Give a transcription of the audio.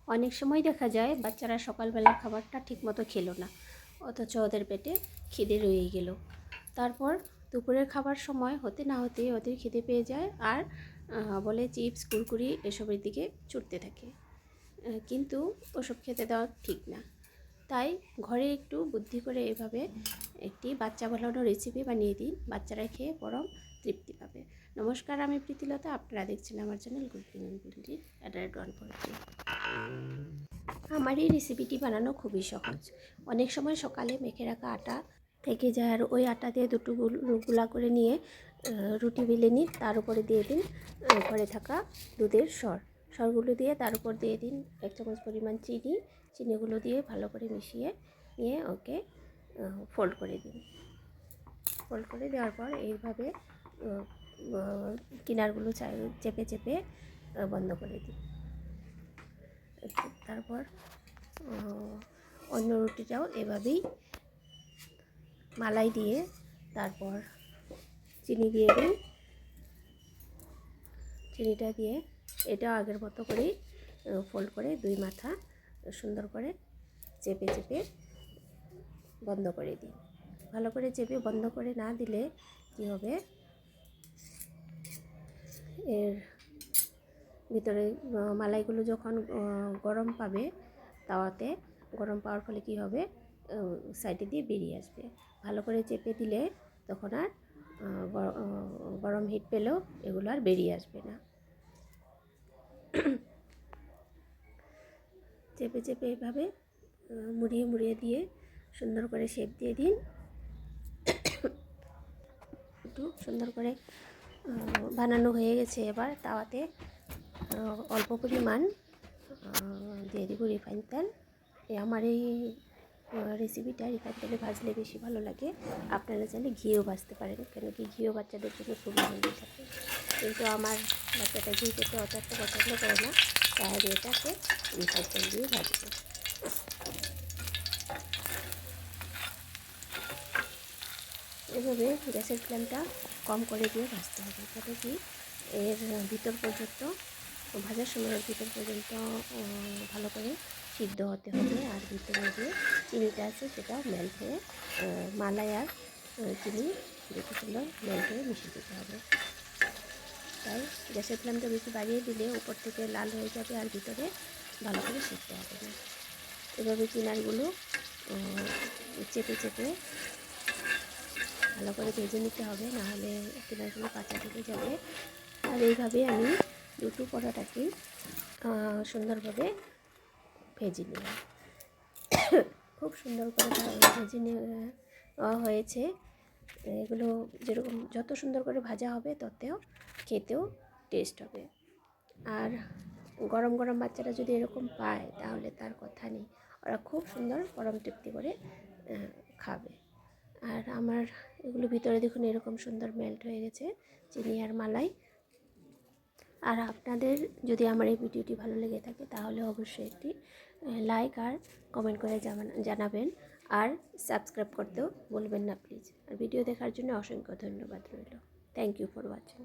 অনেক সময় দেখা যায় বাচ্চারা সকালবেলার খাবারটা ঠিকমতো খেলো না, অথচ ওদের পেটে খিদে রয়ে গেল। তারপর দুপুরের খাবার সময় হতে না হতে ওদের খিদে পেয়ে যায় আর বলে চিপস কুরকুরি এসবের দিকে ছুটতে থাকে। কিন্তু ওসব খেতে দেওয়া ঠিক না। তাই ঘরে একটু বুদ্ধি করে এভাবে একটি বাচ্চা বানানো রেসিপি বানিয়ে দিন, বাচ্চারা খেয়ে পরম তৃপ্তি পাবে। নমস্কার, আমি প্রীতিলতা, আপনারা দেখছেন আমার চ্যানেল কুকিং বিল্ডিং @143। আমার এই রেসিপিটি বানানো খুবই সহজ। অনেক সময় সকালে মেখে রাখা আটা থেকে যায় আর ওই আটা দিয়ে দুটো গুলা করে নিয়ে রুটি বেলে নিন, তার উপরে দিয়ে দিন ঘরে থাকা দুধের সরগুলো দিয়ে তার উপর দিয়ে দিন 1 চামচ পরিমাণ চিনিগুলো দিয়ে ভালো করে মিশিয়ে নিয়ে ওকে ফোল্ড করে দিন। ফোল্ড করে দেওয়ার পর এইভাবে কিনারগুলো চেপে চেপে বন্ধ করে দিন। তারপর অন্য রুটিটাও এভাবেই মালাই দিয়ে তারপর চিনি দিয়ে দিই। চিনিটা দিয়ে এটাও আগের মতো করেই ফোল্ড করে দুই মাথা সুন্দর করে চেপে চেপে বন্ধ করে দিই। ভালো করে চেপে বন্ধ করে না দিলে কী হবে, এর ভিতরে মালাইগুলো যখন গরম পাবে তাওয়াতে গরম পাওয়ার ফলে কী হবে, সাইডে দিয়ে বেরিয়ে আসবে। ভালো করে চেপে দিলে তখন আর গরম হিট পেলেও এগুলো আর বেরিয়ে আসবে না। চেপে চেপে এভাবে মুড়িয়ে মুড়িয়ে দিয়ে সুন্দর করে শেপ দিয়ে দিন। একটু সুন্দর করে বানানো হয়ে গেছে। এবার তাওয়াতে অল্প পরিমাণ দিয়ে দিব রিফাইন তেল। আমার এই রেসিপিটা রিফাইন তেলে ভাজলে বেশি ভালো লাগে। আপনারা চাইলে ঘিও ভাজতে পারেন, কেন কি ঘিও বাচ্চাদের জন্য খুবই হেলদি থাকে। কিন্তু আমার বাচ্চাটা ঘি খেতে অত একটা পছন্দ করে না, তাই এটাকে রিফাইন তেল দিয়ে ভাজবো। এভাবে গ্যাসের ফ্লেমটা কম করে দিয়ে ভাজতে হবে, যাতে কি এর ভিতর পর্যন্ত ভাজার সময়ের ভিতর পর্যন্ত ভালো করে সিদ্ধ হতে হবে। আর ভিতরে যে চিনিটা আছে সেটাও মেল্ট হয়ে মালাই আর চিনি দুটো সুন্দর মেল্ট হয়ে মিশিয়ে দিতে হবে। তাই গ্যাসের ফ্লেমটা বেশি বাড়িয়ে দিলে উপর থেকে লাল হয়ে যাবে আর ভিতরে ভালো করে সিদ্ধ হবে না। এভাবে চিনারগুলো চেপে চেপে ভালো করে ভেজে নিতে হবে, নাহলে কিনারগুলো কাঁচা থেকে যাবে। আর এইভাবে আমি দুটো পরোটাকে সুন্দরভাবে ভেজে নিলাম। খুব সুন্দর করে ভেজে নেওয়া হয়েছে। এগুলো যেরকম যত সুন্দর করে ভাজা হবে ততেও খেতেও টেস্ট হবে। আর গরম গরম বাচ্চারা যদি এরকম পায় তাহলে তার কথা নেই, ওরা খুব সুন্দর পরম তৃপ্তি করে খাবে। আর আমার এগুলো ভিতরে দেখুন এরকম সুন্দর মেল্ট হয়ে গেছে চিনি আর মালাই। আর আপনাদের যদি আমার এই ভিডিওটি ভালো লেগে থাকে তাহলে অবশ্যই একটি লাইক আর কমেন্ট করে জানাবেন, আর সাবস্ক্রাইব করতেও ভুলবেন না প্লিজ। আর ভিডিও দেখার জন্য অসংখ্য ধন্যবাদ রইল। Thank you for watching.